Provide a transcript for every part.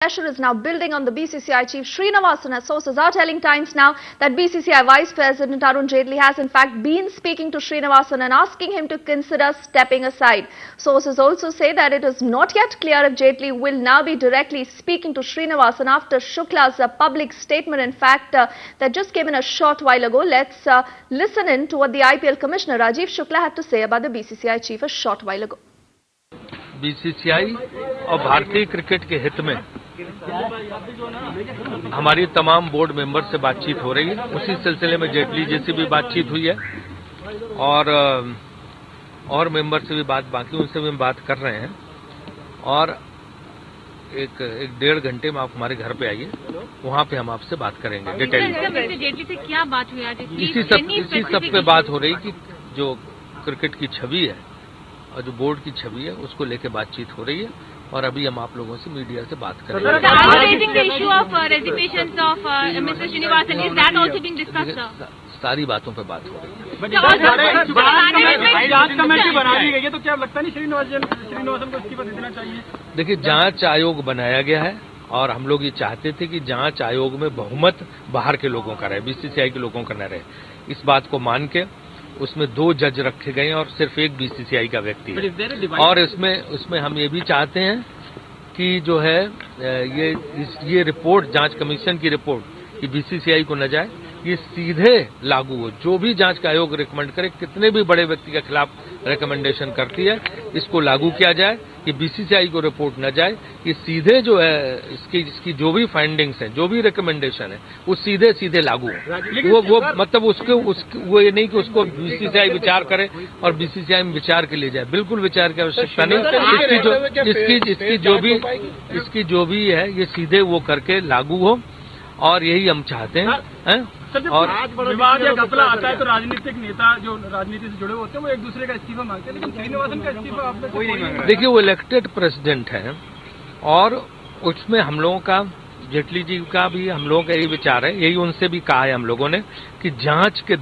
Pressure is now building on the BCCI chief Srinivasan, as sources are telling Times now that BCCI Vice President Arun Jaitley has in fact been speaking to Srinivasan and asking him to consider stepping aside. Sources also say that it is not yet clear if Jaitley will now be directly speaking to Srinivasan after Shukla's public statement, in fact, that just came in a short while ago. Let's listen in to what the IPL Commissioner Rajiv Shukla had to say about the BCCI chief a short while ago. BCCI और भारतीय cricket के हित में हमारी तमाम board member से बातचीत हो रही है। उसी सिलसिले में जेटली जी से भी बातचीत हुई है और मेंबर से भी बाकी उनसे भी बात कर रहे हैं। और एक 1.5 घंटे में आप हमारे घर पे आइए, वहाँ पे हम आपसे बात करेंगे डिटेल। जेटली से क्या बात हुई आज? इसी सब पे बात हो रही कि जो क्रिकेट की छवि है और जो बोर्ड की छवि है उसको लेके बातचीत हो रही है और अभी हम आप लोगों से मीडिया से बात करेंगे। सारी बातों पे बात हो रही है। जांच कमेटी बना दी गई है, तो क्या लगता नहीं श्रीनिवासन को इस्तीफा दे देना चाहिए? देखिए, जांच आयोग बनाया गया है और हम लोग ये चाहते थे कि जांच आयोग में बहुमत बाहर के लोगों का रहे, बीसीसीआई के लोगों का न रहे। इस बात को मान के उसमें 2 जज रखे गए और सिर्फ एक बीसीसीआई का व्यक्ति है। और इसमें हम ये भी चाहते हैं कि जो है ये रिपोर्ट, जांच कमीशन की रिपोर्ट, कि बीसीसीआई को न जाए, ये सीधे लागू हो। जो भी जांच का आयोग रिकमेंड करे, कितने भी बड़े व्यक्ति के खिलाफ रिकमेंडेशन करती है, इसको लागू किया जाए कि बीसीसीआई को रिपोर्ट न जाए। ये सीधे जो है इसकी जो भी फाइंडिंग्स हैं, जो भी रिकमेंडेशन है, वो सीधे लागू हो। वो मतलब वो ये नहीं कि उसको बीसीसीआई विचार करे और बीसीसीआई में विचार के लिए जाए। बिल्कुल विचार की आवश्यकता नहीं। इसकी जो भी है ये सीधे वो करके लागू हो और यही हम चाहते हैं। और विवाद या घपला आता है तो राजनीतिक नेता जो राजनीति से जुड़े होते हैं वो एक दूसरे का इस्तीफा मांगते हैं, लेकिन श्रीनिवासन का इस्तीफा आपने कोई नहीं मांगा। देखिए, वो इलेक्टेड प्रेसिडेंट है और उसमें हम लोगों का, जेटली जी का भी हम लोगों का यही विचार है, यही उनसे भी कहा है हम लोगों ने कि जांच के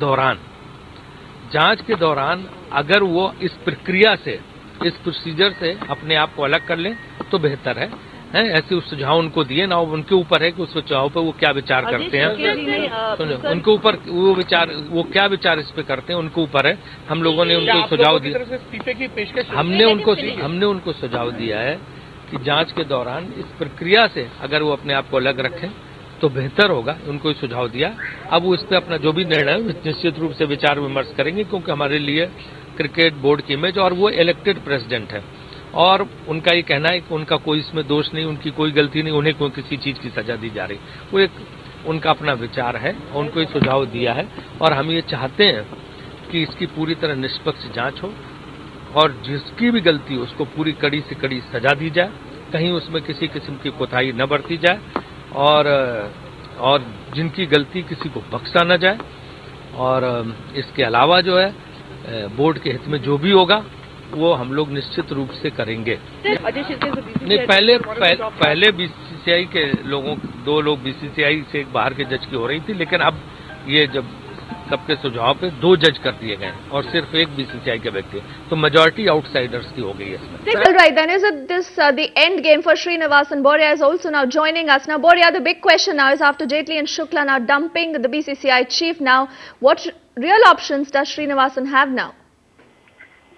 दौरान अगर वो इस प्रक्रिया से, इस प्रोसीजर से अपने आप को अलग कर लें तो बेहतर है। ऐसे सुझाव उनको दिए ना, उनके ऊपर है कि उस सुझाव पर वो क्या विचार करते हैं। सुनो, उनके ऊपर वो क्या विचार इस पे करते हैं, उनके ऊपर है। हम लोगों ने उनको सुझाव दिया, हमने उनको सुझाव दिया है कि जांच के दौरान इस प्रक्रिया से अगर वो अपने आप को अलग रखें तो बेहतर होगा। उनको सुझाव दिया। अब वो इस पे अपना जो भी निर्णय निश्चित रूप से विचार विमर्श करेंगे, क्योंकि हमारे लिए क्रिकेट बोर्ड की इमेज, और वो इलेक्टेड प्रेसिडेंट है और उनका ये कहना है कि उनका कोई इसमें दोष नहीं, उनकी कोई गलती नहीं, उन्हें कोई किसी चीज की सजा दी जा रही। वो एक उनका अपना विचार है, उनको ये सुझाव दिया है और हम ये चाहते हैं कि इसकी पूरी तरह निष्पक्ष जांच हो और जिसकी भी गलती हो उसको पूरी कड़ी से कड़ी सजा दी जाए, कहीं उसमें किसी किस्म की कोताही न बरती जाए और जिनकी गलती किसी को बख्शा न जाए। और इसके अलावा जो है बोर्ड के हित में जो भी होगा वो हम लोग निश्चित रूप से करेंगे। नहीं, पहले बीसीसीआई के लोगों, 2 लोग बीसीसीआई से बाहर के जज की हो रही थी, लेकिन अब ये जब सबके सुझाव पे 2 जज कर दिए गए और सिर्फ एक बीसीसीआई के व्यक्ति, तो मेजॉरिटी आउटसाइडर्स की हो गई है इसमें। All right, then is it this the end game for Srinivasan? Boria is also now joining us. Now, Boria, the big question now is, after Jaitley and Shukla now dumping the BCCI chief, now what real options does Srinivasan have now?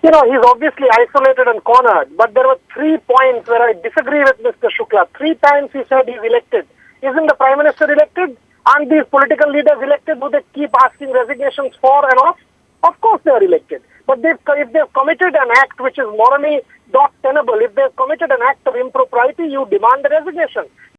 You know, he's obviously isolated and cornered, but there were 3 points where I disagree with Mr. Shukla. 3 times he said he's elected. Isn't the Prime Minister elected? Aren't these political leaders elected? Do they keep asking resignations for and off? Of course they are elected. But if they've committed an act which is morally not tenable, if they've committed an act of impropriety, you demand a resignation.